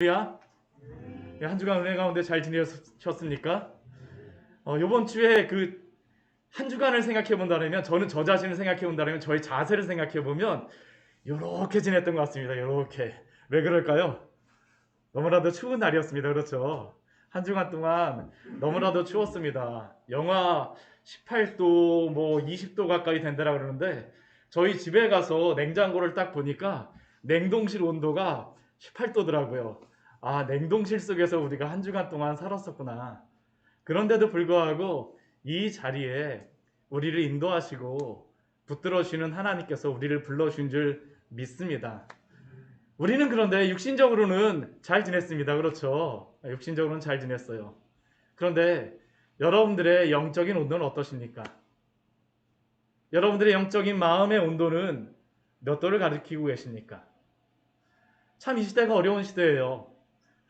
야, 한 주간 은혜 가운데 잘 지내셨습니까? 이번 주에 그 한 주간을 생각해 본다면, 저는 저 자신을 생각해 본다면, 저의 자세를 생각해 보면 요렇게 지냈던 것 같습니다. 요렇게. 왜 그럴까요? 너무나도 추운 날이었습니다. 그렇죠? 한 주간 동안 너무나도 추웠습니다. 영하 18도, 뭐 20도 가까이 된다라 그러는데, 저희 집에 가서 냉장고를 딱 보니까 냉동실 온도가 18도더라고요. 아, 냉동실 속에서 우리가 한 주간 동안 살았었구나. 그런데도 불구하고 이 자리에 우리를 인도하시고 붙들어 주시는 하나님께서 우리를 불러주신 줄 믿습니다. 우리는 그런데 육신적으로는 잘 지냈습니다. 그렇죠? 육신적으로는 잘 지냈어요. 그런데 여러분들의 영적인 온도는 어떠십니까? 여러분들의 영적인 마음의 온도는 몇 도를 가리키고 계십니까? 참 이 시대가 어려운 시대예요.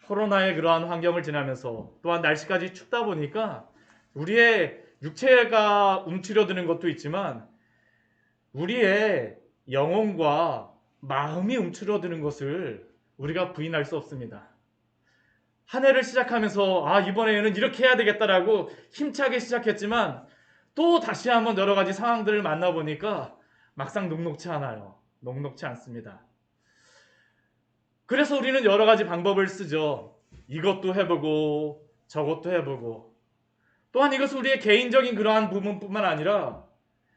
코로나의 그러한 환경을 지나면서 또한 날씨까지 춥다 보니까 우리의 육체가 움츠려드는 것도 있지만 우리의 영혼과 마음이 움츠러드는 것을 우리가 부인할 수 없습니다. 한 해를 시작하면서 이번에는 이렇게 해야 되겠다라고 힘차게 시작했지만 또 다시 한번 여러 가지 상황들을 만나보니까 막상 녹록치 않아요. 녹록치 않습니다. 그래서 우리는 여러 가지 방법을 쓰죠. 이것도 해보고 저것도 해보고, 또한 이것은 우리의 개인적인 그러한 부분뿐만 아니라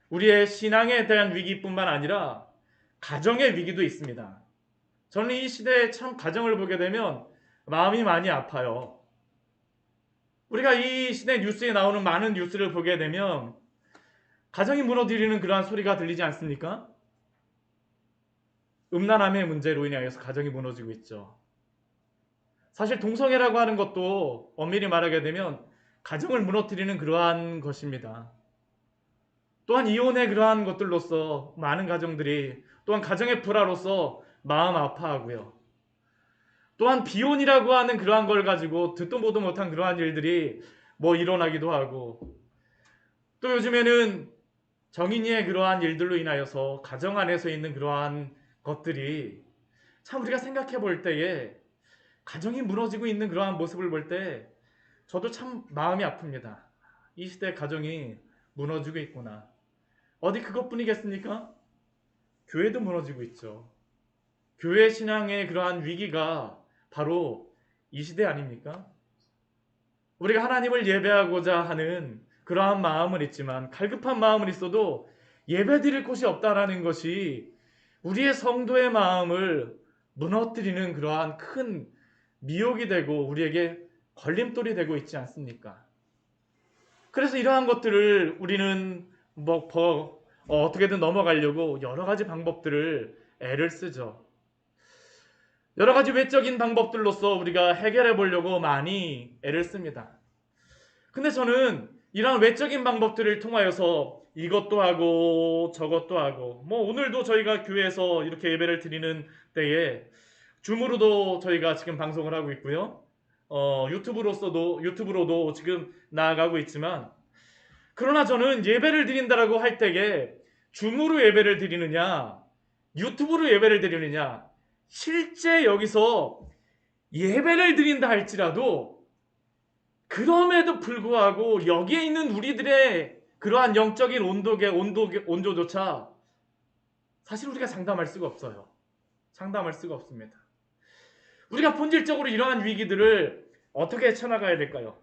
우리의 신앙에 대한 위기뿐만 아니라 가정의 위기도 있습니다. 저는 이 시대에 참 가정을 보게 되면 마음이 많이 아파요. 우리가 이 시대 뉴스에 나오는 많은 뉴스를 보게 되면 가정이 무너지는 그러한 소리가 들리지 않습니까? 음란함의 문제로 인하여서 가정이 무너지고 있죠. 사실 동성애라고 하는 것도 엄밀히 말하게 되면 가정을 무너뜨리는 그러한 것입니다. 또한 이혼의 그러한 것들로서 많은 가정들이, 또한 가정의 불화로서 마음 아파하고요. 또한 비혼이라고 하는 그러한 걸 가지고 듣도 보도 못한 그러한 일들이 일어나기도 하고, 또 요즘에는 정인이의 그러한 일들로 인하여서 가정 안에서 있는 그러한 것들이 참 우리가 생각해 볼 때에 가정이 무너지고 있는 그러한 모습을 볼 때 저도 참 마음이 아픕니다. 이 시대 가정이 무너지고 있구나. 어디 그것뿐이겠습니까? 교회도 무너지고 있죠. 교회 신앙의 그러한 위기가 바로 이 시대 아닙니까? 우리가 하나님을 예배하고자 하는 그러한 마음은 있지만 갈급한 마음은 있어도 예배드릴 곳이 없다라는 것이 우리의 성도의 마음을 무너뜨리는 그러한 큰 미혹이 되고 우리에게 걸림돌이 되고 있지 않습니까? 그래서 이러한 것들을 우리는 어떻게든 넘어가려고 여러 가지 방법들을 애를 쓰죠. 여러 가지 외적인 방법들로서 우리가 해결해 보려고 많이 애를 씁니다. 근데 저는 이러한 외적인 방법들을 통하여서 이것도 하고 저것도 하고, 오늘도 저희가 교회에서 이렇게 예배를 드리는 때에 줌으로도 저희가 지금 방송을 하고 있고요. 유튜브로도 지금 나아가고 있지만, 그러나 저는 예배를 드린다라고 할 때에 줌으로 예배를 드리느냐, 유튜브로 예배를 드리느냐, 실제 여기서 예배를 드린다 할지라도 그럼에도 불구하고 여기에 있는 우리들의 그러한 영적인 온도조차 사실 우리가 장담할 수가 없어요. 장담할 수가 없습니다. 우리가 본질적으로 이러한 위기들을 어떻게 헤쳐나가야 될까요?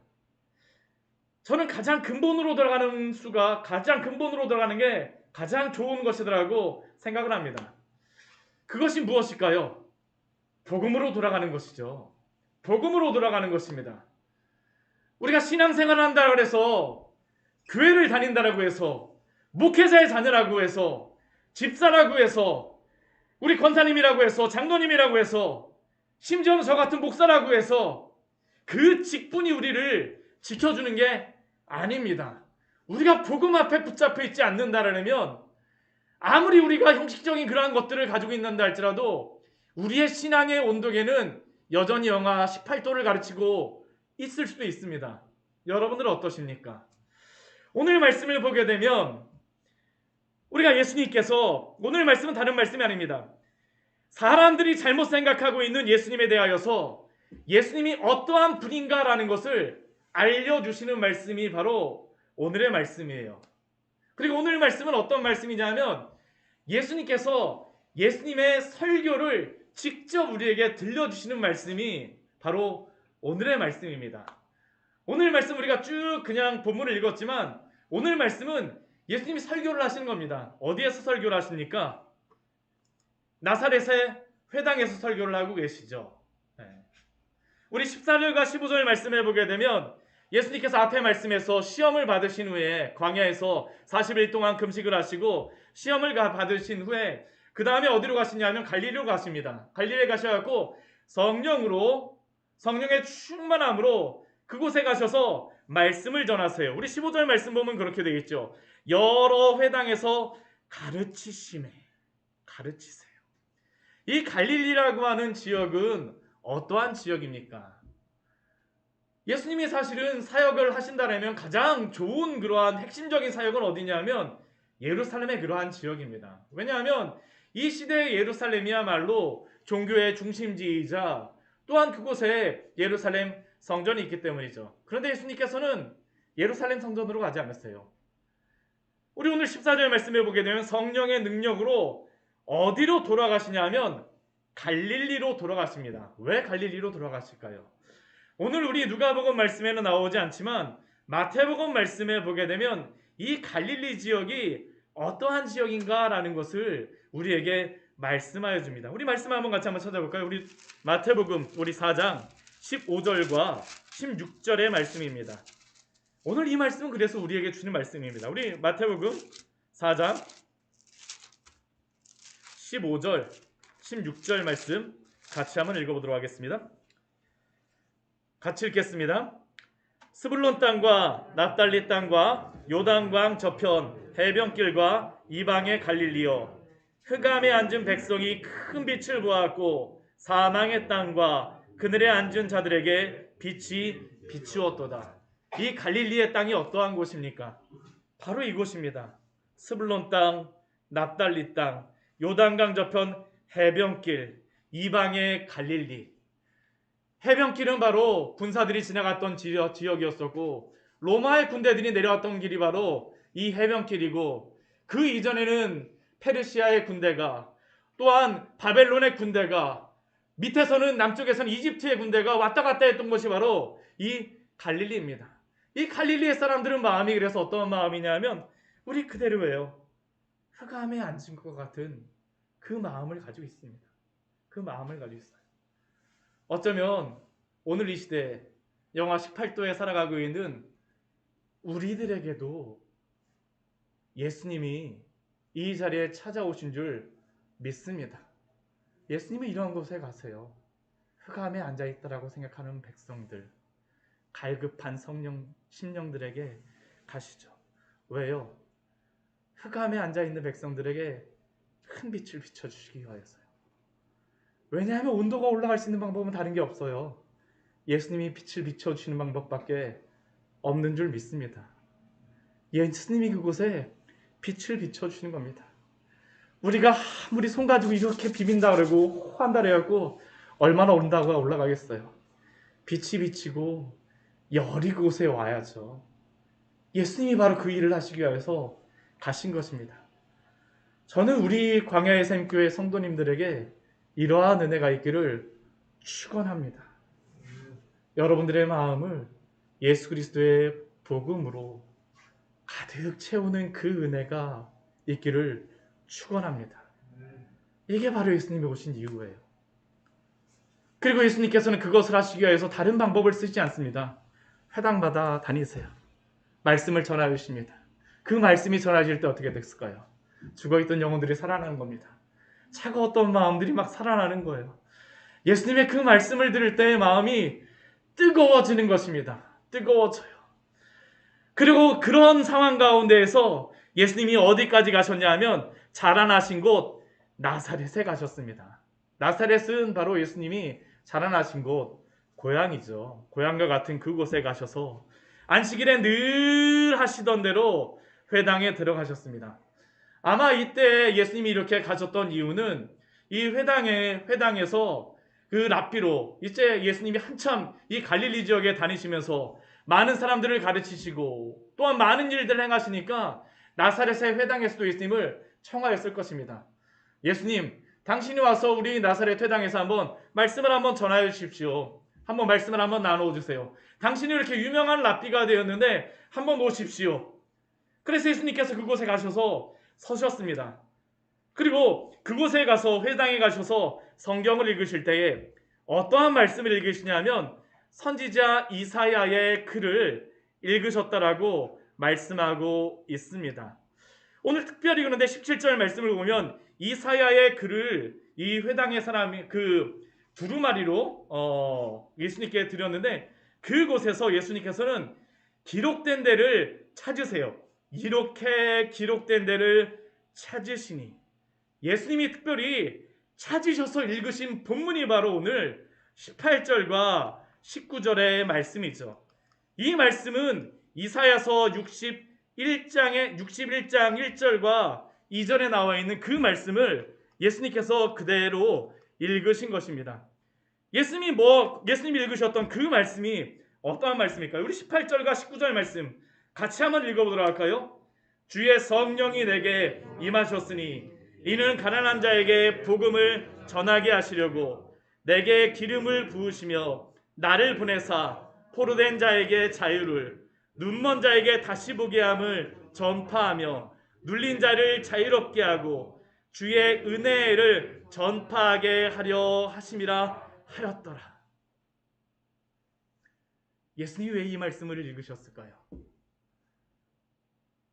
저는 가장 근본으로 들어가는 게 가장 좋은 것이라고 생각을 합니다. 그것이 무엇일까요? 복음으로 돌아가는 것이죠. 복음으로 돌아가는 것입니다. 우리가 신앙생활을 한다고 해서, 교회를 다닌다라고 해서, 목회자의 자녀라고 해서, 집사라고 해서, 우리 권사님이라고 해서, 장로님이라고 해서, 심지어는 저 같은 목사라고 해서 그 직분이 우리를 지켜주는 게 아닙니다. 우리가 복음 앞에 붙잡혀 있지 않는다라면, 아무리 우리가 형식적인 그러한 것들을 가지고 있는다 할지라도 우리의 신앙의 온도계는 여전히 영하 18도를 가르치고 있을 수도 있습니다. 여러분들은 어떠십니까? 오늘 말씀을 보게 되면 우리가 예수님께서, 오늘 말씀은 다른 말씀이 아닙니다. 사람들이 잘못 생각하고 있는 예수님에 대하여서 예수님이 어떠한 분인가라는 것을 알려주시는 말씀이 바로 오늘의 말씀이에요. 그리고 오늘 말씀은 어떤 말씀이냐면 예수님께서 예수님의 설교를 직접 우리에게 들려주시는 말씀이 바로 오늘의 말씀입니다. 오늘 말씀 우리가 쭉 그냥 본문을 읽었지만 오늘 말씀은 예수님이 설교를 하시는 겁니다. 어디에서 설교를 하십니까? 나사렛의 회당에서 설교를 하고 계시죠. 우리 14절과 15절 말씀을 보게 되면 예수님께서 앞에 말씀에서 시험을 받으신 후에 광야에서 40일 동안 금식을 하시고 시험을 받으신 후에 그 다음에 어디로 가시냐면 갈릴리로 가십니다. 갈릴리에 가셔갖고 성령의 충만함으로 그곳에 가셔서 말씀을 전하세요. 우리 15절 말씀 보면 그렇게 되어 있죠. 여러 회당에서 가르치세요. 이 갈릴리라고 하는 지역은 어떠한 지역입니까? 예수님이 사실은 사역을 하신다면 가장 좋은 그러한 핵심적인 사역은 어디냐면 예루살렘의 그러한 지역입니다. 왜냐하면 이 시대의 예루살렘이야말로 종교의 중심지이자 또한 그곳에 예루살렘 성전이 있기 때문이죠. 그런데 예수님께서는 예루살렘 성전으로 가지 않았어요. 우리 오늘 14절 말씀해 보게 되면 성령의 능력으로 어디로 돌아가시냐면 갈릴리로 돌아가십니다. 왜 갈릴리로 돌아가실까요? 오늘 우리 누가복음 말씀에는 나오지 않지만 마태복음 말씀에 보게 되면 이 갈릴리 지역이 어떠한 지역인가라는 것을 우리에게 말씀하여 줍니다. 우리 말씀 같이 한번 찾아볼까요? 우리 마태복음 우리 4장 15절과 16절의 말씀입니다. 오늘 이 말씀은 그래서 우리에게 주는 말씀입니다. 우리 마태복음 4장 15절 16절 말씀 같이 한번 읽어보도록 하겠습니다. 같이 읽겠습니다. 스불론 땅과 납달리 땅과 요단강 저편 해변길과 이방의 갈릴리여, 흑암에 앉은 백성이 큰 빛을 보았고 사망의 땅과 그늘에 앉은 자들에게 빛이 비추었도다. 이 갈릴리의 땅이 어떠한 곳입니까? 바로 이곳입니다. 스불론 땅, 납달리 땅, 요단강 저편 해변길, 이방의 갈릴리. 해변길은 바로 군사들이 지나갔던 지역이었었고 로마의 군대들이 내려왔던 길이 바로 이 해변길이고 그 이전에는 페르시아의 군대가 또한 바벨론의 군대가 밑에서는 남쪽에서는 이집트의 군대가 왔다 갔다 했던 것이 바로 이 갈릴리입니다. 이 갈릴리의 사람들은 마음이 그래서 어떤 마음이냐면 우리 그대로예요. 흑암에 앉은 것 같은 그 마음을 가지고 있습니다. 그 마음을 가지고 있어요. 어쩌면 오늘 이 시대 영하 18도에 살아가고 있는 우리들에게도 예수님이 이 자리에 찾아오신 줄 믿습니다. 예수님이 이러한 곳에 가세요. 흑암에 앉아있다라고 생각하는 백성들, 갈급한 심령들에게 가시죠. 왜요? 흑암에 앉아있는 백성들에게 큰 빛을 비춰주시기 위하여서요. 왜냐하면 온도가 올라갈 수 있는 방법은 다른 게 없어요. 예수님이 빛을 비춰주시는 방법밖에 없는 줄 믿습니다. 예수님이 그곳에 빛을 비춰주시는 겁니다. 우리가 아무리 손 가지고 이렇게 비빈다 그러고 호한다 그래갖고 얼마나 온도가 올라가겠어요. 빛이 비치고 열이 그곳에 와야죠. 예수님이 바로 그 일을 하시기 위해서 가신 것입니다. 저는 우리 광야의 샘교회 성도님들에게 이러한 은혜가 있기를 축원합니다. 여러분들의 마음을 예수 그리스도의 복음으로 가득 채우는 그 은혜가 있기를 축원합니다. 이게 바로 예수님이 오신 이유예요. 그리고 예수님께서는 그것을 하시기 위해서 다른 방법을 쓰지 않습니다. 회당마다 다니세요. 말씀을 전하여 주십니다. 그 말씀이 전하질 때 어떻게 됐을까요? 죽어있던 영혼들이 살아나는 겁니다. 차가웠던 마음들이 막 살아나는 거예요. 예수님의 그 말씀을 들을 때 마음이 뜨거워지는 것입니다. 뜨거워져요. 그리고 그런 상황 가운데에서 예수님이 어디까지 가셨냐 하면 자라나신 곳 나사렛에 가셨습니다. 나사렛은 바로 예수님이 자라나신 곳 고향이죠. 고향과 같은 그곳에 가셔서 안식일에 늘 하시던 대로 회당에 들어가셨습니다. 아마 이때 예수님이 이렇게 가셨던 이유는 이 회당에서 그 랍비로 이제 예수님이 한참 이 갈릴리 지역에 다니시면서 많은 사람들을 가르치시고 또한 많은 일들을 행하시니까 나사렛의 회당에서도 예수님을 청하였을 것입니다. 예수님, 당신이 와서 우리 나사렛 회당에서 한번 말씀을 한번 전하여 주십시오. 한번 말씀을 한번 나누어 주세요. 당신이 이렇게 유명한 랍비가 되었는데 한번 오십시오. 그래서 예수님께서 그곳에 가셔서 서셨습니다. 그리고 그곳에 가서 회당에 가셔서 성경을 읽으실 때에 어떠한 말씀을 읽으시냐면 선지자 이사야의 글을 읽으셨다라고 말씀하고 있습니다. 오늘 특별히 그런데 17절 말씀을 보면 이사야의 글을 이 회당의 사람이 그 두루마리로 예수님께 드렸는데 그곳에서 예수님께서는 기록된 데를 찾으세요. 이렇게 기록된 데를 찾으시니 예수님이 특별히 찾으셔서 읽으신 본문이 바로 오늘 18절과 19절의 말씀이죠. 이 말씀은 이사야서 61장 1절과 2절에 나와 있는 그 말씀을 예수님께서 그대로 읽으신 것입니다. 예수님이 읽으셨던 그 말씀이 어떠한 말씀일까요? 우리 18절과 19절 말씀 같이 한번 읽어보도록 할까요? 주의 성령이 내게 임하셨으니 이는 가난한 자에게 복음을 전하게 하시려고 내게 기름을 부으시며 나를 보내사 포로된 자에게 자유를 눈먼 자에게 다시 보게 함을 전파하며 눌린 자를 자유롭게 하고 주의 은혜를 전파하게 하려 하심이라 하였더라. 예수님이 왜 이 말씀을 읽으셨을까요?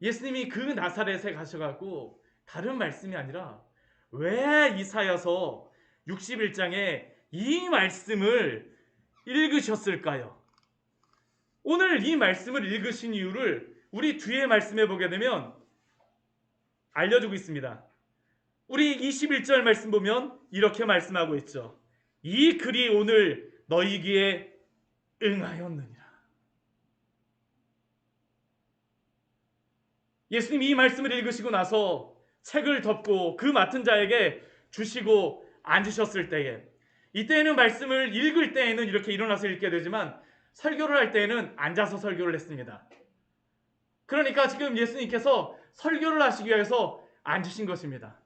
예수님이 그 나사렛에 가셔가지고 다른 말씀이 아니라 왜 이사야서 61장에 이 말씀을 읽으셨을까요? 오늘 이 말씀을 읽으신 이유를 우리 뒤에 말씀해 보게 되면 알려주고 있습니다. 우리 21절 말씀 보면 이렇게 말씀하고 있죠. 이 글이 오늘 너희 귀에 응하였느니라. 예수님이 이 말씀을 읽으시고 나서 책을 덮고 그 맡은 자에게 주시고 앉으셨을 때에 이때에는 말씀을 읽을 때에는 이렇게 일어나서 읽게 되지만 설교를 할 때에는 앉아서 설교를 했습니다. 그러니까 지금 예수님께서 설교를 하시기 위해서 앉으신 것입니다.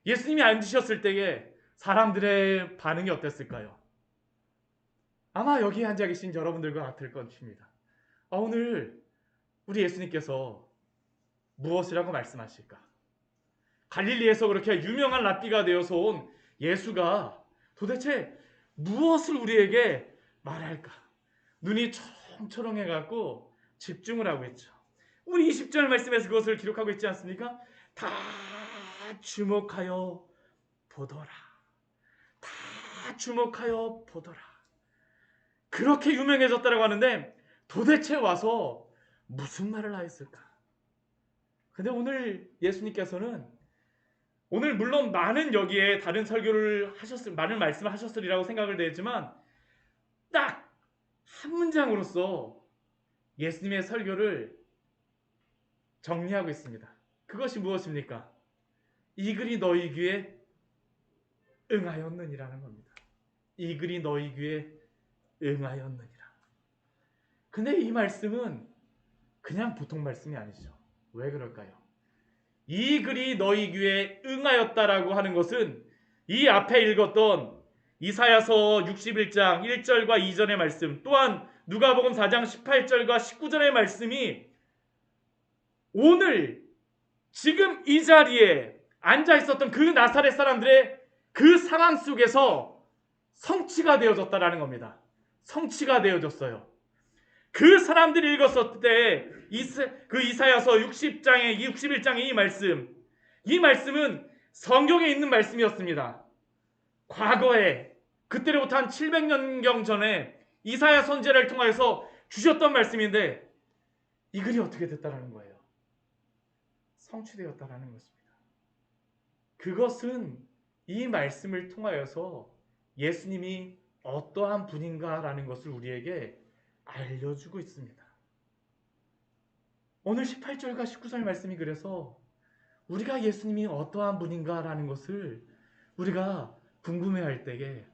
예수님이 앉으셨을 때에 사람들의 반응이 어땠을까요? 아마 여기 앉아 계신 여러분들과 같을 것입니다. 오늘 우리 예수님께서 무엇이라고 말씀하실까? 갈릴리에서 그렇게 유명한 랍비가 되어서 온 예수가 도대체 무엇을 우리에게 말할까? 눈이 초롱초롱해갖고 집중을 하고 있죠. 우리 20절 말씀에서 그것을 기록하고 있지 않습니까? 다 주목하여 보더라. 다 주목하여 보더라. 그렇게 유명해졌다고 하는데 도대체 와서 무슨 말을 하였을까? 근데 오늘 예수님께서는 오늘 물론 많은 여기에 다른 설교를 많은 말씀을 하셨으리라고 생각을 했지만 딱 한 문장으로서 예수님의 설교를 정리하고 있습니다. 그것이 무엇입니까? 이 글이 너희 귀에 응하였느니라는 겁니다. 이 글이 너희 귀에 응하였느니라. 근데 이 말씀은 그냥 보통 말씀이 아니죠. 왜 그럴까요? 이 글이 너희 귀에 응하였다라고 하는 것은 이 앞에 읽었던 이사야서 61장 1절과 2절의 말씀 또한 누가복음 4장 18절과 19절의 말씀이 오늘 지금 이 자리에 앉아 있었던 그 나사렛 사람들의 그 상황 속에서 성취가 되어졌다라는 겁니다. 성취가 되어졌어요. 그 사람들이 읽었을 때 그 이사야서 61장의 이 말씀은 성경에 있는 말씀이었습니다. 과거에 그때로부터 한 700년경 전에 이사야 선지자를 통하여서 주셨던 말씀인데 이 글이 어떻게 됐다라는 거예요? 성취되었다라는 것입니다. 그것은 이 말씀을 통하여서 예수님이 어떠한 분인가라는 것을 우리에게 알려주고 있습니다. 오늘 18절과 19절 말씀이 그래서 우리가 예수님이 어떠한 분인가라는 것을 우리가 궁금해할 때에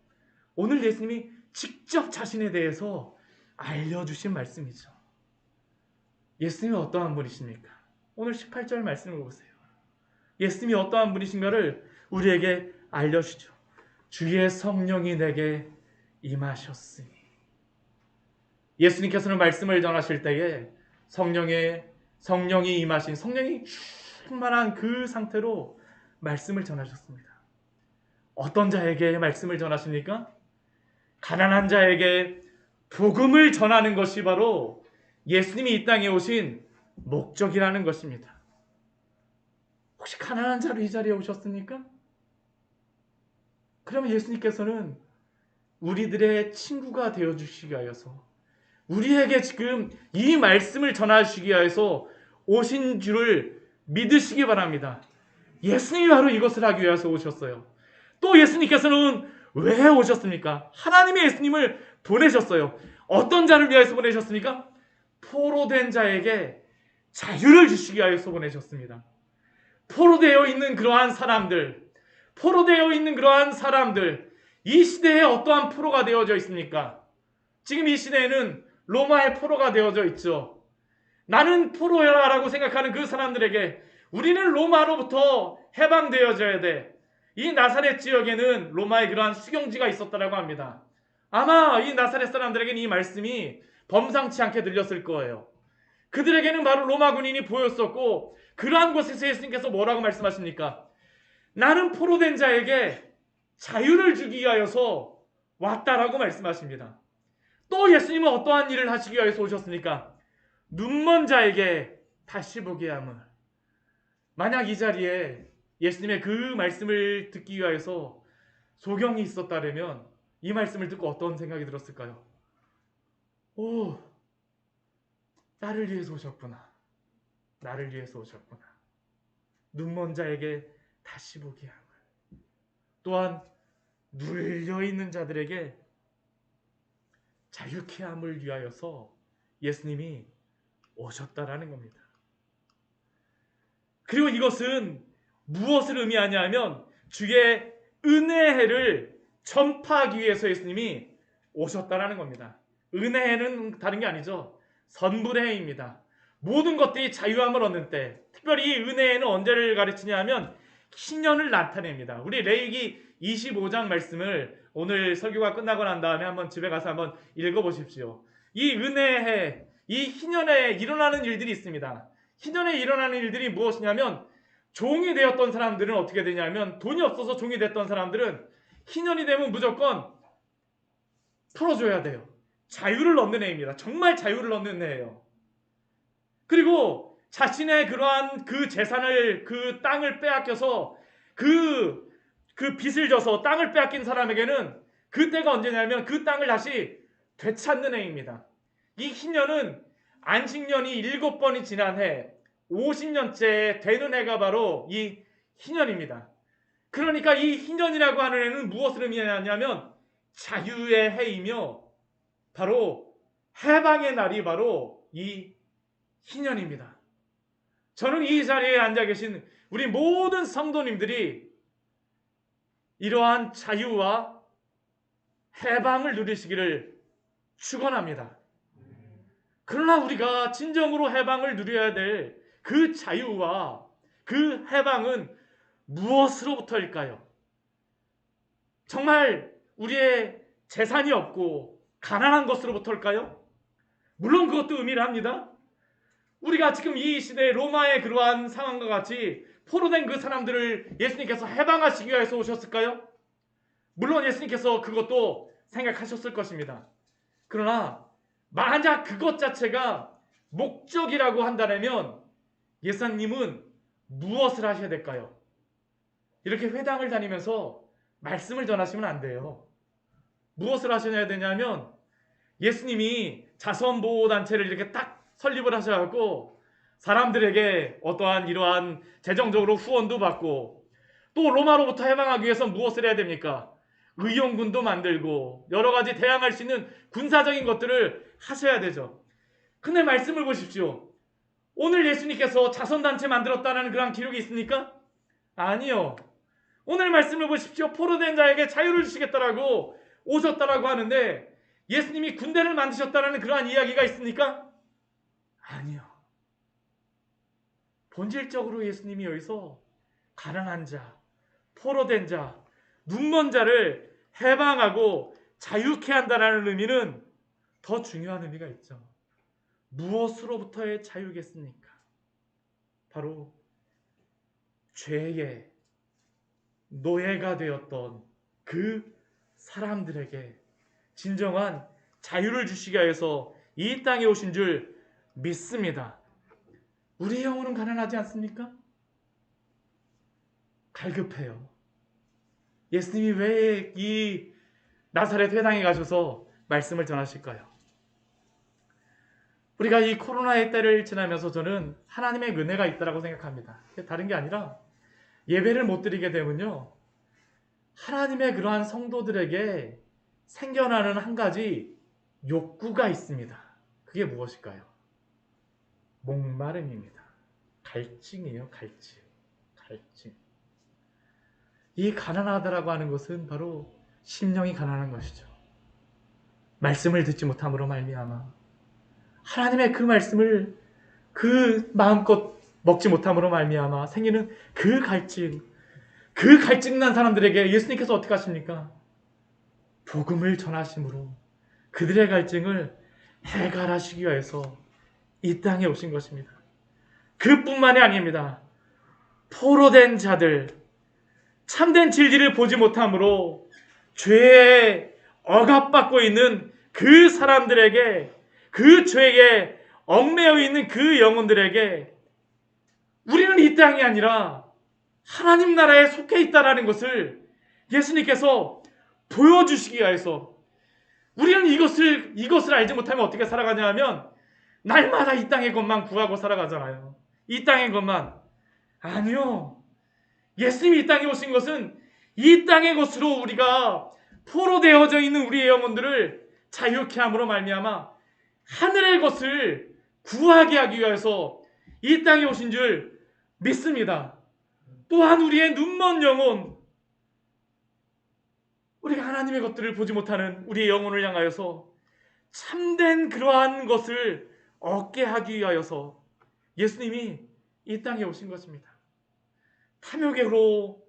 오늘 예수님이 직접 자신에 대해서 알려주신 말씀이죠. 예수님이 어떠한 분이십니까? 오늘 18절 말씀을 보세요. 예수님이 어떠한 분이신가를 우리에게 알려주죠. 주의 성령이 내게 임하셨으니. 예수님께서는 말씀을 전하실 때에 성령이 임하신, 성령이 충만한 그 상태로 말씀을 전하셨습니다. 어떤 자에게 말씀을 전하십니까? 가난한 자에게 복음을 전하는 것이 바로 예수님이 이 땅에 오신 목적이라는 것입니다. 혹시 가난한 자로 이 자리에 오셨습니까? 그러면 예수님께서는 우리들의 친구가 되어주시기 위하여서, 우리에게 지금 이 말씀을 전하시기 위해서 오신 줄을 믿으시기 바랍니다. 예수님이 바로 이것을 하기 위해서 오셨어요. 또 예수님께서는 왜 오셨습니까? 하나님의 예수님을 보내셨어요. 어떤 자를 위해서 보내셨습니까? 포로된 자에게 자유를 주시기 위해서 보내셨습니다. 포로되어 있는 그러한 사람들, 이 시대에 어떠한 포로가 되어져 있습니까? 지금 이 시대에는 로마의 포로가 되어져 있죠. 나는 포로야라고 생각하는 그 사람들에게 우리는 로마로부터 해방되어져야 돼. 이 나사렛 지역에는 로마의 그러한 수경지가 있었다라고 합니다. 아마 이 나사렛 사람들에게는 이 말씀이 범상치 않게 들렸을 거예요. 그들에게는 바로 로마 군인이 보였었고, 그러한 곳에서 예수님께서 뭐라고 말씀하십니까? 나는 포로된 자에게 자유를 주기 위하여서 왔다라고 말씀하십니다. 또 예수님은 어떠한 일을 하시기 위해서 오셨습니까? 눈먼 자에게 다시 보게 함을. 만약 이 자리에 예수님의 그 말씀을 듣기 위해서 소경이 있었다면 이 말씀을 듣고 어떤 생각이 들었을까요? 오, 나를 위해서 오셨구나. 나를 위해서 오셨구나. 눈먼 자에게 다시 보게 함을. 또한 눌려있는 자들에게 자유케 함을 위하여서 예수님이 오셨다라는 겁니다. 그리고 이것은 무엇을 의미하냐 하면 주의 은혜를 전파하기 위해서 예수님이 오셨다라는 겁니다. 은혜는 다른 게 아니죠. 선불의 해입니다. 모든 것들이 자유함을 얻는 때, 특별히 이 은혜는 언제를 가르치냐 하면 희년을 나타냅니다. 우리 레위기 25장 말씀을 오늘 설교가 끝나고 난 다음에 한번 집에 가서 한번 읽어보십시오. 이 은혜의 해, 이 희년에 일어나는 일들이 있습니다. 희년에 일어나는 일들이 무엇이냐면, 종이 되었던 사람들은 어떻게 되냐면, 돈이 없어서 종이 됐던 사람들은 희년이 되면 무조건 풀어줘야 돼요. 자유를 얻는 해입니다. 정말 자유를 얻는 해예요. 그리고 자신의 그러한 그 재산을, 그 땅을 빼앗겨서 그 빚을 져서 땅을 빼앗긴 사람에게는 그 때가 언제냐면 그 땅을 다시 되찾는 해입니다. 이 희년은 안식년이 7번이 지난 해, 50년째 되는 해가 바로 이 희년입니다. 그러니까 이 희년이라고 하는 해는 무엇을 의미하냐면 자유의 해이며 바로 해방의 날이 바로 이 희년입니다. 저는 이 자리에 앉아 계신 우리 모든 성도님들이 이러한 자유와 해방을 누리시기를 축원합니다. 그러나 우리가 진정으로 해방을 누려야 될 그 자유와 그 해방은 무엇으로부터일까요? 정말 우리의 재산이 없고 가난한 것으로부터일까요? 물론 그것도 의미를 합니다. 우리가 지금 이 시대에 로마의 그러한 상황과 같이 포로된 그 사람들을 예수님께서 해방하시기 위해서 오셨을까요? 물론 예수님께서 그것도 생각하셨을 것입니다. 그러나 만약 그것 자체가 목적이라고 한다면 예수님은 무엇을 하셔야 될까요? 이렇게 회당을 다니면서 말씀을 전하시면 안 돼요. 무엇을 하셔야 되냐면 예수님이 자선보호단체를 이렇게 딱 설립을 하셔갖고 사람들에게 어떠한 이러한 재정적으로 후원도 받고, 또 로마로부터 해방하기 위해서 무엇을 해야 됩니까? 의용군도 만들고 여러 가지 대항할 수 있는 군사적인 것들을 하셔야 되죠. 근데 말씀을 보십시오. 오늘 예수님께서 자선단체 만들었다는 그런 기록이 있습니까? 아니요. 오늘 말씀을 보십시오. 포로된 자에게 자유를 주시겠다라고 오셨다라고 하는데 예수님이 군대를 만드셨다는 그러한 이야기가 있습니까? 아니요. 본질적으로 예수님이 여기서 가난한 자, 포로된 자, 눈먼 자를 해방하고 자유케 한다는 의미는 더 중요한 의미가 있죠. 무엇으로부터의 자유겠습니까? 바로 죄의 노예가 되었던 그 사람들에게 진정한 자유를 주시기 위해서 이 땅에 오신 줄 믿습니다. 우리의 영혼은 가난하지 않습니까? 갈급해요. 예수님이 왜 이 나사렛 회당에 가셔서 말씀을 전하실까요? 우리가 이 코로나의 때를 지나면서 저는 하나님의 은혜가 있다고 생각합니다. 다른 게 아니라 예배를 못 드리게 되면요, 하나님의 그러한 성도들에게 생겨나는 한 가지 욕구가 있습니다. 그게 무엇일까요? 목마름입니다. 갈증이에요. 갈증. 이 가난하다라고 하는 것은 바로 심령이 가난한 것이죠. 말씀을 듣지 못함으로 말미암아 하나님의 그 말씀을 그 마음껏 먹지 못함으로 말미암아 생기는 그 갈증난 사람들에게 예수님께서 어떻게 하십니까? 복음을 전하심으로 그들의 갈증을 해결하시기 위해서 이 땅에 오신 것입니다. 그뿐만이 아닙니다. 포로된 자들, 참된 진리를 보지 못함으로 죄에 억압받고 있는 그 사람들에게, 그 죄에 얽매여 있는 그 영혼들에게 우리는 이 땅이 아니라 하나님 나라에 속해 있다는 것을 예수님께서 보여주시기 위해서, 우리는 이것을 알지 못하면 어떻게 살아가냐 하면 날마다 이 땅의 것만 구하고 살아가잖아요. 이 땅의 것만. 아니요. 예수님이 이 땅에 오신 것은 이 땅의 것으로 우리가 포로되어져 있는 우리의 영혼들을 자유케 함으로 말미암아 하늘의 것을 구하게 하기 위해서 이 땅에 오신 줄 믿습니다. 또한 우리의 눈먼 영혼, 우리가 하나님의 것들을 보지 못하는 우리의 영혼을 향하여서 참된 그러한 것을 얻게 하기 위하여서 예수님이 이 땅에 오신 것입니다. 탐욕으로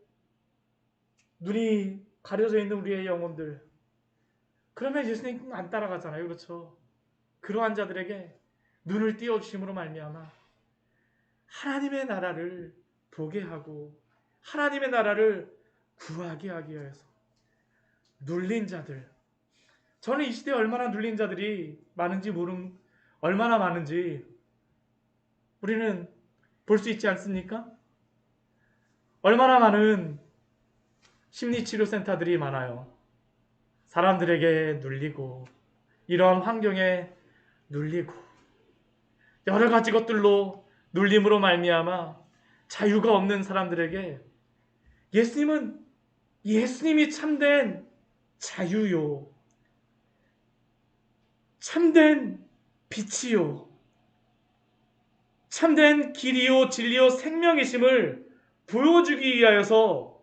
눈이 가려져 있는 우리의 영혼들, 그러면 예수님 안 따라가잖아요. 그렇죠? 그러한 자들에게 눈을 띄워주심으로 말미암아 하나님의 나라를 보게 하고 하나님의 나라를 구하게 하기 위해서 눌린 자들, 저는 이 시대에 얼마나 눌린 자들이 얼마나 많은지 우리는 볼 수 있지 않습니까? 얼마나 많은 심리치료센터들이 많아요. 사람들에게 눌리고 이러한 환경에 눌리고 여러 가지 것들로 눌림으로 말미암아 자유가 없는 사람들에게 예수님이 참된 자유요, 참된 빛이요, 참된 길이요 진리요 생명이심을 보여주기 위하여서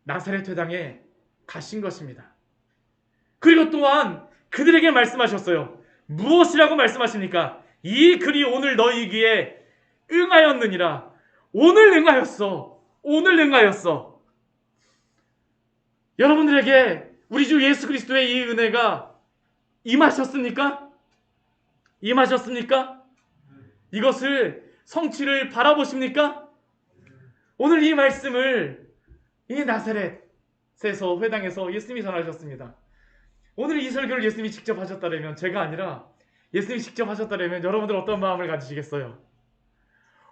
나사렛 회당에 가신 것입니다. 그리고 또한 그들에게 말씀하셨어요. 무엇이라고 말씀하십니까? 이 글이 오늘 너희 귀에 응하였느니라. 오늘 응하였어. 여러분들에게 우리 주 예수 그리스도의 이 은혜가 임하셨습니까? 이것을 성취를 바라보십니까? 오늘 이 말씀을 이 나사렛에서 회당에서 예수님이 전하셨습니다. 오늘 이 설교를 예수님이 직접 하셨다면, 제가 아니라 예수님이 직접 하셨다면 여러분들 어떤 마음을 가지시겠어요?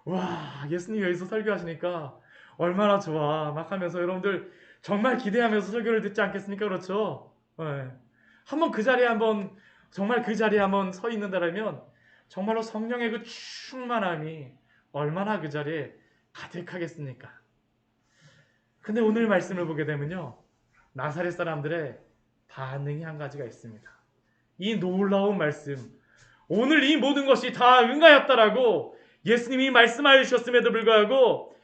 와, 예수님이 여기서 설교하시니까 얼마나 좋아 막 하면서 여러분들 정말 기대하면서 설교를 듣지 않겠습니까? 그렇죠? 네. 정말 그 자리에 한번 서 있는다면 정말로 성령의 그 충만함이 얼마나 그 자리에 가득하겠습니까? 근데 오늘 말씀을 보게 되면요, 나사렛 사람들의 반응이 한 가지가 있습니다. 이 놀라운 말씀, 오늘 이 모든 것이 다 응하였다라고 예수님이 말씀하여 주셨음에도 불구하고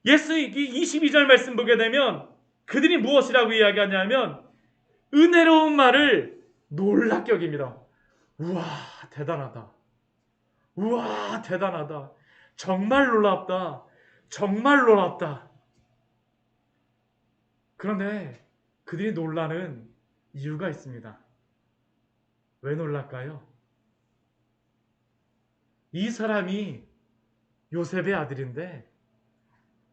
예수님이 22절 말씀 보게 되면 그들이 무엇이라고 이야기하냐면 은혜로운 말을 놀랍게 여깁니다. 우와, 대단하다. 우와, 대단하다. 정말 놀랍다. 정말 놀랍다. 그런데 그들이 놀라는 이유가 있습니다. 왜 놀랄까요? 이 사람이 요셉의 아들인데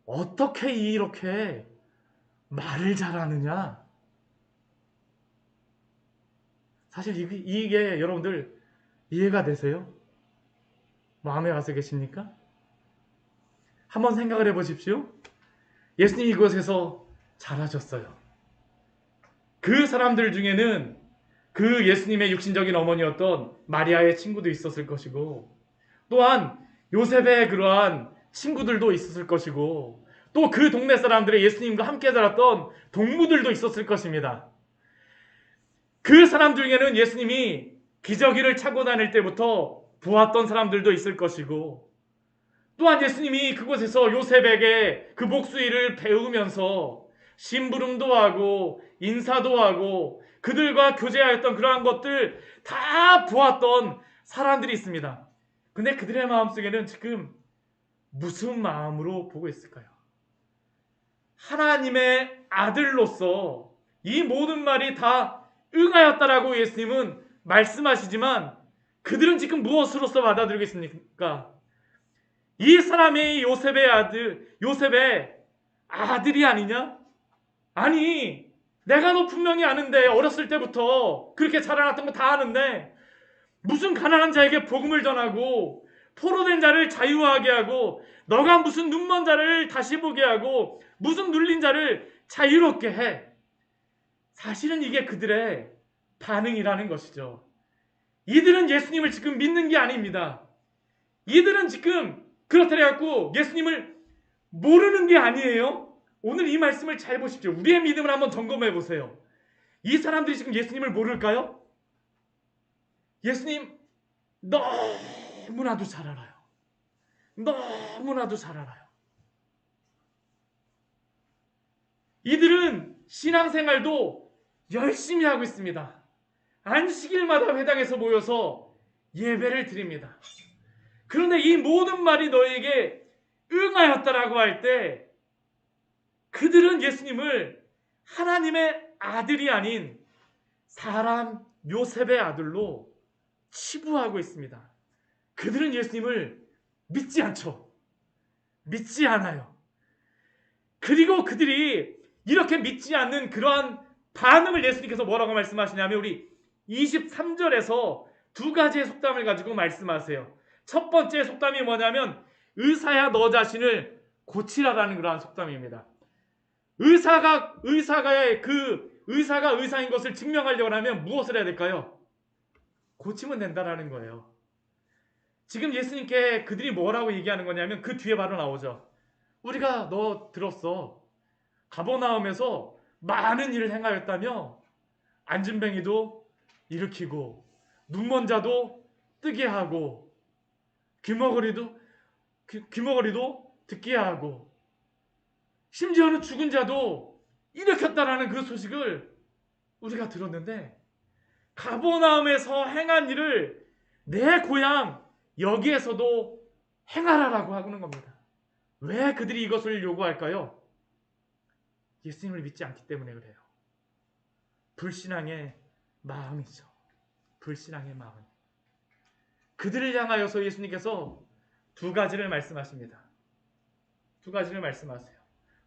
어떻게 이렇게 말을 잘하느냐? 사실 이게 여러분들 이해가 되세요? 마음에 와서 계십니까? 한번 생각을 해보십시오. 예수님이 이곳에서 자라셨어요. 그 사람들 중에는 그 예수님의 육신적인 어머니였던 마리아의 친구도 있었을 것이고, 또한 요셉의 그러한 친구들도 있었을 것이고, 또 그 동네 사람들의 예수님과 함께 자랐던 동무들도 있었을 것입니다. 그 사람들 중에는 예수님이 기저귀를 차고 다닐 때부터 보았던 사람들도 있을 것이고, 또한 예수님이 그곳에서 요셉에게 그 목수일을 배우면서 심부름도 하고 인사도 하고 그들과 교제하였던 그러한 것들 다 보았던 사람들이 있습니다. 근데 그들의 마음속에는 지금 무슨 마음으로 보고 있을까요? 하나님의 아들로서 이 모든 말이 다 응하였다라고 예수님은 말씀하시지만 그들은 지금 무엇으로서 받아들이고 있습니까? 이 사람이 요셉의 아들이 아니냐? 아니, 내가 너 분명히 아는데, 어렸을 때부터 그렇게 자라났던 거 다 아는데 무슨 가난한 자에게 복음을 전하고 포로된 자를 자유하게 하고 너가 무슨 눈먼 자를 다시 보게 하고 무슨 눌린 자를 자유롭게 해. 사실은 이게 그들의 반응이라는 것이죠. 이들은 예수님을 지금 믿는 게 아닙니다. 이들은 지금 그렇다 해갖고 예수님을 모르는 게 아니에요. 오늘 이 말씀을 잘 보십시오. 우리의 믿음을 한번 점검해 보세요. 이 사람들이 지금 예수님을 모를까요? 예수님 너무나도 잘 알아요. 너무나도 잘 알아요. 이들은 신앙생활도 열심히 하고 있습니다. 안식일마다 회당에서 모여서 예배를 드립니다. 그런데 이 모든 말이 너에게 응하였다라고 할 때 그들은 예수님을 하나님의 아들이 아닌 사람 요셉의 아들로 치부하고 있습니다. 그들은 예수님을 믿지 않죠. 믿지 않아요. 그리고 그들이 이렇게 믿지 않는 그러한 반응을 예수님께서 뭐라고 말씀하시냐면 우리 23절에서 두 가지의 속담을 가지고 말씀하세요. 첫 번째 속담이 뭐냐면 의사야 너 자신을 고치라라는 그러한 속담입니다. 의사가 의사인 것을 증명하려고 하면 무엇을 해야 될까요? 고치면 된다라는 거예요. 지금 예수님께 그들이 뭐라고 얘기하는 거냐면 그 뒤에 바로 나오죠. 우리가 너 들었어. 가버나움에서 많은 일을 행하였다며 안진뱅이도 일으키고 눈먼 자도 뜨게 하고 귀머거리도 듣게 하고 심지어는 죽은 자도 일으켰다라는 그 소식을 우리가 들었는데 가버나움에서 행한 일을 내 고향 여기에서도 행하라라고 하는 겁니다. 왜 그들이 이것을 요구할까요? 예수님을 믿지 않기 때문에 그래요. 불신앙의 마음이죠. 불신앙의 마음. 그들을 향하여서 예수님께서 두 가지를 말씀하십니다. 두 가지를 말씀하세요.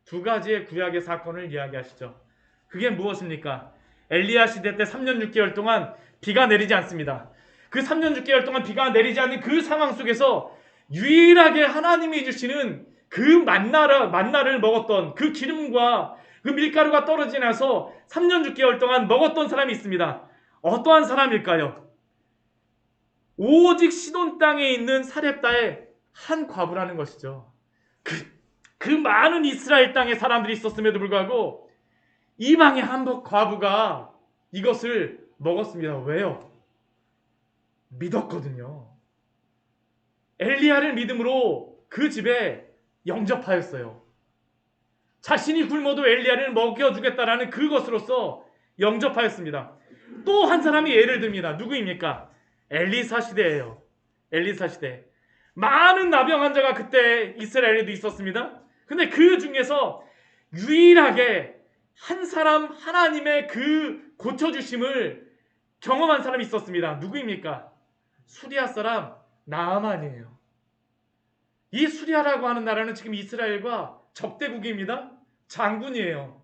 두 가지의 구약의 사건을 이야기하시죠. 그게 무엇입니까? 엘리야 시대 때 3년 6개월 동안 비가 내리지 않습니다. 그 3년 6개월 동안 비가 내리지 않는 그 상황 속에서 유일하게 하나님이 주시는 그 만나를 먹었던 그 기름과 그 밀가루가 떨어지지 않아서 3년 6개월 동안 먹었던 사람이 있습니다. 어떠한 사람일까요? 오직 시돈 땅에 있는 사렙다의 한 과부라는 것이죠. 그 많은 이스라엘 땅에 사람들이 있었음에도 불구하고 이방의 한 과부가 이것을 먹었습니다. 왜요? 믿었거든요. 엘리야를 믿음으로 그 집에 영접하였어요. 자신이 굶어도 엘리야를 먹여주겠다라는 그것으로서 영접하였습니다. 또 한 사람이 예를 듭니다. 누구입니까? 엘리사 시대예요. 엘리사 시대. 많은 나병 환자가 그때 이스라엘에도 있었습니다. 근데 그 중에서 유일하게 한 사람 하나님의 그 고쳐주심을 경험한 사람이 있었습니다. 누구입니까? 수리아 사람 나아만이에요. 이 수리아라고 하는 나라는 지금 이스라엘과 적대국입니다. 장군이에요.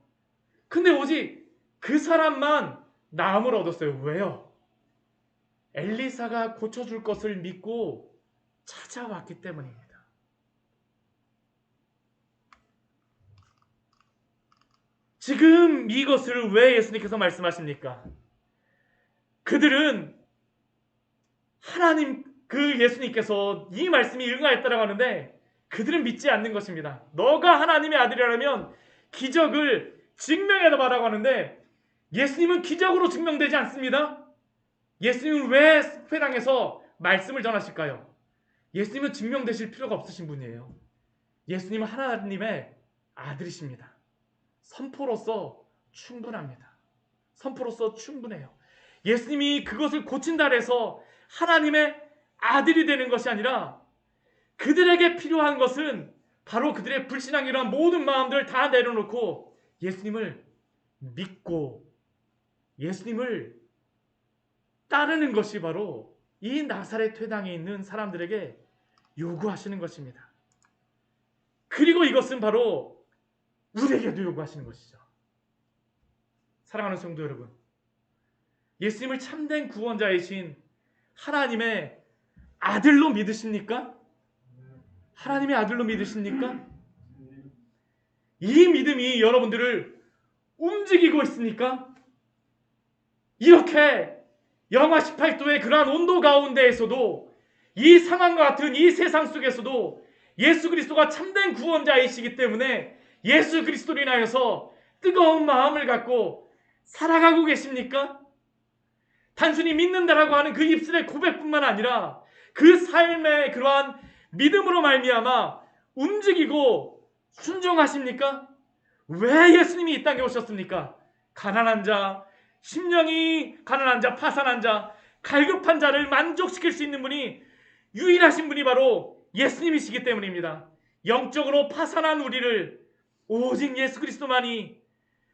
근데 오직 그 사람만 나음을 얻었어요. 왜요? 엘리사가 고쳐줄 것을 믿고 찾아왔기 때문입니다. 지금 이것을 왜 예수님께서 말씀하십니까? 그들은 하나님 그 예수님께서 이 말씀이 응하였다라고 하는데 그들은 믿지 않는 것입니다. 너가 하나님의 아들이라면 기적을 증명해봐라고 하는데 예수님은 기적으로 증명되지 않습니다. 예수님은 왜 스페랑에서 말씀을 전하실까요? 예수님은 증명되실 필요가 없으신 분이에요. 예수님은 하나님의 아들이십니다. 선포로서 충분합니다. 선포로서 충분해요. 예수님이 그것을 고친다 해서 하나님의 아들이 되는 것이 아니라 그들에게 필요한 것은 바로 그들의 불신앙이란 모든 마음들을 다 내려놓고 예수님을 믿고 예수님을 따르는 것이 바로 이 나사렛 회당에 있는 사람들에게 요구하시는 것입니다. 그리고 이것은 바로 우리에게도 요구하시는 것이죠. 사랑하는 성도 여러분, 예수님을 참된 구원자이신 하나님의 아들로 믿으십니까? 하나님의 아들로 믿으십니까? 이 믿음이 여러분들을 움직이고 있습니까? 이렇게 영하 18도의 그러한 온도 가운데에서도 이 상황과 같은 이 세상 속에서도 예수 그리스도가 참된 구원자이시기 때문에 예수 그리스도로 인하여서 뜨거운 마음을 갖고 살아가고 계십니까? 단순히 믿는다라고 하는 그 입술의 고백뿐만 아니라 그 삶의 그러한 믿음으로 말미암아 움직이고 순종하십니까? 왜 예수님이 이 땅에 오셨습니까? 가난한 자, 심령이 가난한 자, 파산한 자, 갈급한 자를 만족시킬 수 있는 분이 유일하신 분이 바로 예수님이시기 때문입니다. 영적으로 파산한 우리를 오직 예수 그리스도만이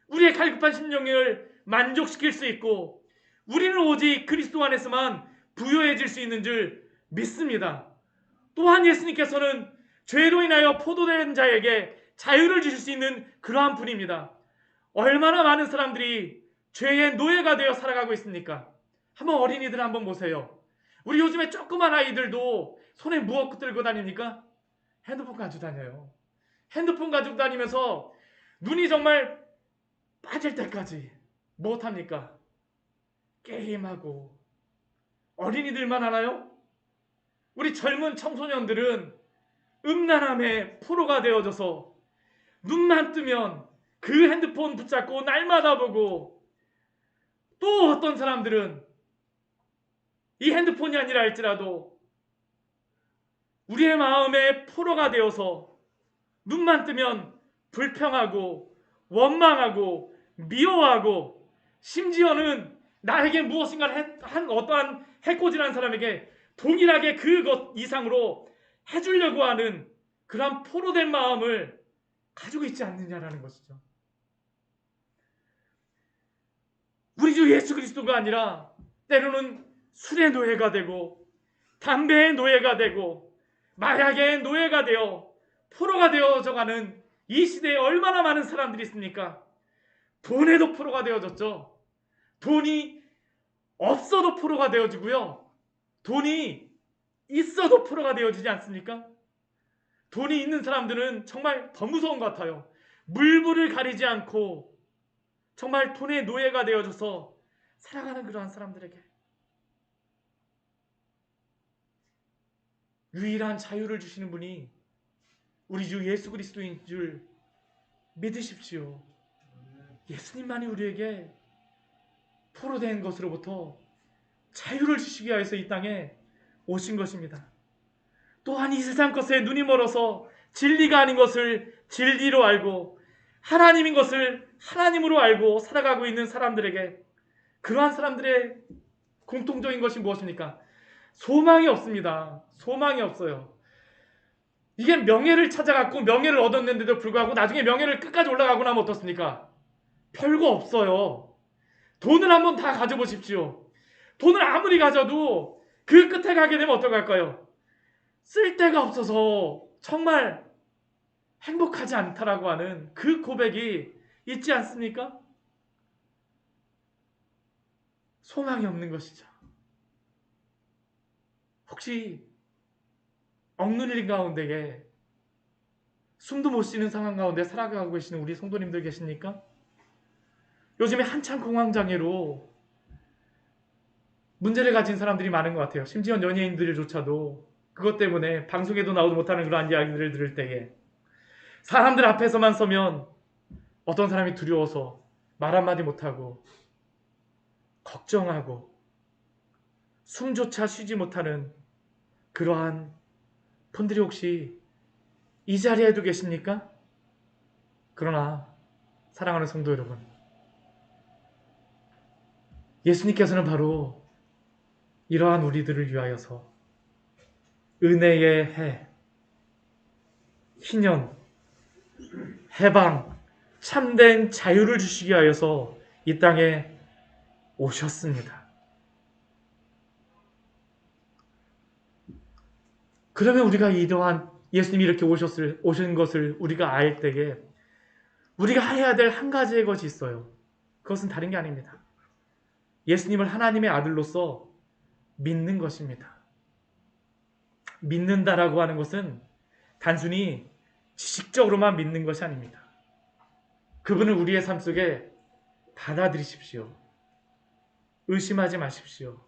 우리의 갈급한 심령을 만족시킬 수 있고 우리는 오직 그리스도 안에서만 부요해질 수 있는 줄 믿습니다. 또한 예수님께서는 죄로 인하여 포도된 자에게 자유를 주실 수 있는 그러한 분입니다. 얼마나 많은 사람들이 죄의 노예가 되어 살아가고 있습니까? 한번 어린이들 한번 보세요. 우리 요즘에 조그만 아이들도 손에 무엇 들고 다닙니까? 핸드폰 가지고 다녀요. 핸드폰 가지고 다니면서 눈이 정말 빠질 때까지 무엇합니까? 게임하고. 어린이들만 하나요? 우리 젊은 청소년들은 음란함의 포로가 되어져서 눈만 뜨면 그 핸드폰 붙잡고 날마다 보고, 또 어떤 사람들은 이 핸드폰이 아니라 할지라도 우리의 마음의 포로가 되어서 눈만 뜨면 불평하고 원망하고 미워하고, 심지어는 나에게 무엇인가를 한 어떠한 해코지라는 사람에게 동일하게 그것 이상으로 해주려고 하는 그러한 포로된 마음을 가지고 있지 않느냐라는 것이죠. 우리 주 예수 그리스도가 아니라 때로는 술의 노예가 되고 담배의 노예가 되고 마약의 노예가 되어 포로가 되어져가는 이 시대에 얼마나 많은 사람들이 있습니까? 돈에도 포로가 되어졌죠. 돈이 없어도 포로가 되어지고요. 돈이 있어도 포로가 되어지지 않습니까? 돈이 있는 사람들은 정말 더 무서운 것 같아요. 물불을 가리지 않고 정말 돈의 노예가 되어져서 살아가는 그러한 사람들에게 유일한 자유를 주시는 분이 우리 주 예수 그리스도인 줄 믿으십시오. 예수님만이 우리에게 포로된 것으로부터 자유를 주시기 위해서 이 땅에 오신 것입니다. 또한 이 세상 것에 눈이 멀어서 진리가 아닌 것을 진리로 알고 하나님인 것을 하나님으로 알고 살아가고 있는 사람들에게, 그러한 사람들의 공통적인 것이 무엇입니까? 소망이 없습니다. 소망이 없어요. 이게 명예를 찾아갖고 명예를 얻었는데도 불구하고 나중에 명예를 끝까지 올라가고 나면 어떻습니까? 별거 없어요. 돈을 한번 다 가져보십시오. 돈을 아무리 가져도 그 끝에 가게 되면 어떡할까요? 쓸 데가 없어서 정말 행복하지 않다라고 하는 그 고백이 있지 않습니까? 소망이 없는 것이죠. 혹시 억눌린 가운데에 숨도 못 쉬는 상황 가운데 살아가고 계시는 우리 성도님들 계십니까? 요즘에 한창 공황장애로 문제를 가진 사람들이 많은 것 같아요. 심지어 연예인들조차도 그것 때문에 방송에도 나오지 못하는 그러한 이야기들을 들을 때에 사람들 앞에서만 서면 어떤 사람이 두려워서 말 한마디 못하고 걱정하고 숨조차 쉬지 못하는 그러한 분들이 혹시 이 자리에도 계십니까? 그러나 사랑하는 성도 여러분, 예수님께서는 바로 이러한 우리들을 위하여서 은혜의 해, 희년, 해방, 참된 자유를 주시기 위하여서 이 땅에 오셨습니다. 그러면 우리가 이러한 예수님이 이렇게 오신 것을 우리가 알 때에 우리가 해야 될 한 가지의 것이 있어요. 그것은 다른 게 아닙니다. 예수님을 하나님의 아들로서 믿는 것입니다. 믿는다라고 하는 것은 단순히 지식적으로만 믿는 것이 아닙니다. 그분을 우리의 삶 속에 받아들이십시오. 의심하지 마십시오.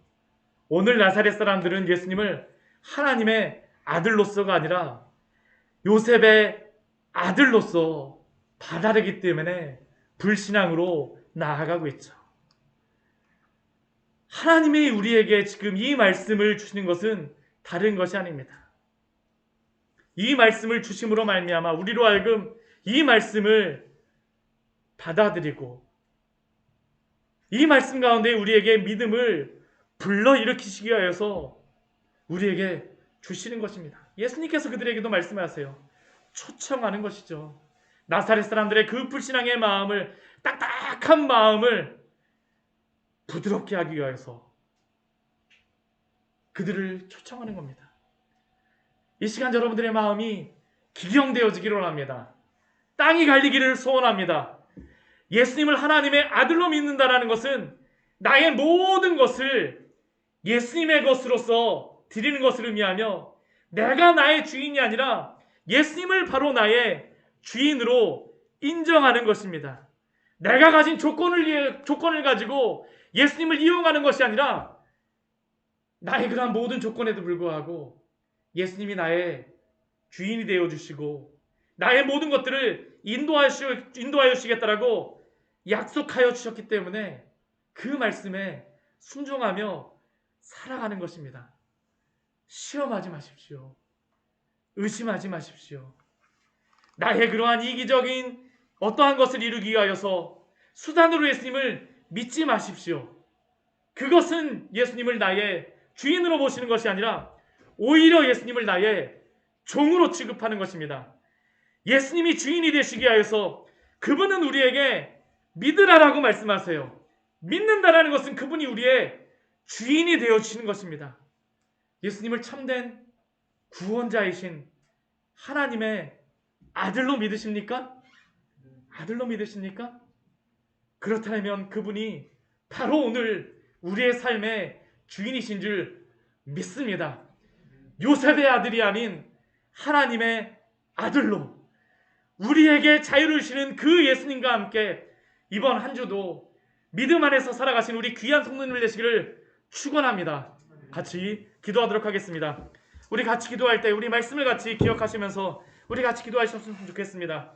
오늘 나사렛 사람들은 예수님을 하나님의 아들로서가 아니라 요셉의 아들로서 받아들이기 때문에 불신앙으로 나아가고 있죠. 하나님이 우리에게 지금 이 말씀을 주시는 것은 다른 것이 아닙니다. 이 말씀을 주심으로 말미암아 우리로 하여금 이 말씀을 받아들이고 이 말씀 가운데 우리에게 믿음을 불러일으키시기 위하여서 우리에게 주시는 것입니다. 예수님께서 그들에게도 말씀하세요. 초청하는 것이죠. 나사렛 사람들의 그 불신앙의 마음을, 딱딱한 마음을 부드럽게 하기 위해서 그들을 초청하는 겁니다. 이 시간 여러분들의 마음이 기경되어지기를 원합니다. 땅이 갈리기를 소원합니다. 예수님을 하나님의 아들로 믿는다라는 것은 나의 모든 것을 예수님의 것으로서 드리는 것을 의미하며 내가 나의 주인이 아니라 예수님을 바로 나의 주인으로 인정하는 것입니다. 내가 가진 조건을 가지고 예수님을 이용하는 것이 아니라 나의 그러한 모든 조건에도 불구하고 예수님이 나의 주인이 되어주시고 나의 모든 것들을 인도하여 주시겠다라고 약속하여 주셨기 때문에 그 말씀에 순종하며 살아가는 것입니다. 시험하지 마십시오. 의심하지 마십시오. 나의 그러한 이기적인 어떠한 것을 이루기 위하여서 수단으로 예수님을 믿지 마십시오. 그것은 예수님을 나의 주인으로 보시는 것이 아니라 오히려 예수님을 나의 종으로 취급하는 것입니다. 예수님이 주인이 되시기 위하여서 그분은 우리에게 믿으라라고 말씀하세요. 믿는다라는 것은 그분이 우리의 주인이 되어주시는 것입니다. 예수님을 참된 구원자이신 하나님의 아들로 믿으십니까? 아들로 믿으십니까? 그렇다면 그분이 바로 오늘 우리의 삶의 주인이신 줄 믿습니다. 요셉의 아들이 아닌 하나님의 아들로 우리에게 자유를 주시는 그 예수님과 함께 이번 한 주도 믿음 안에서 살아가신 우리 귀한 성도님들 되시기를 축원합니다. 같이 기도하도록 하겠습니다. 우리 같이 기도할 때 우리 말씀을 같이 기억하시면서 우리 같이 기도하셨으면 좋겠습니다.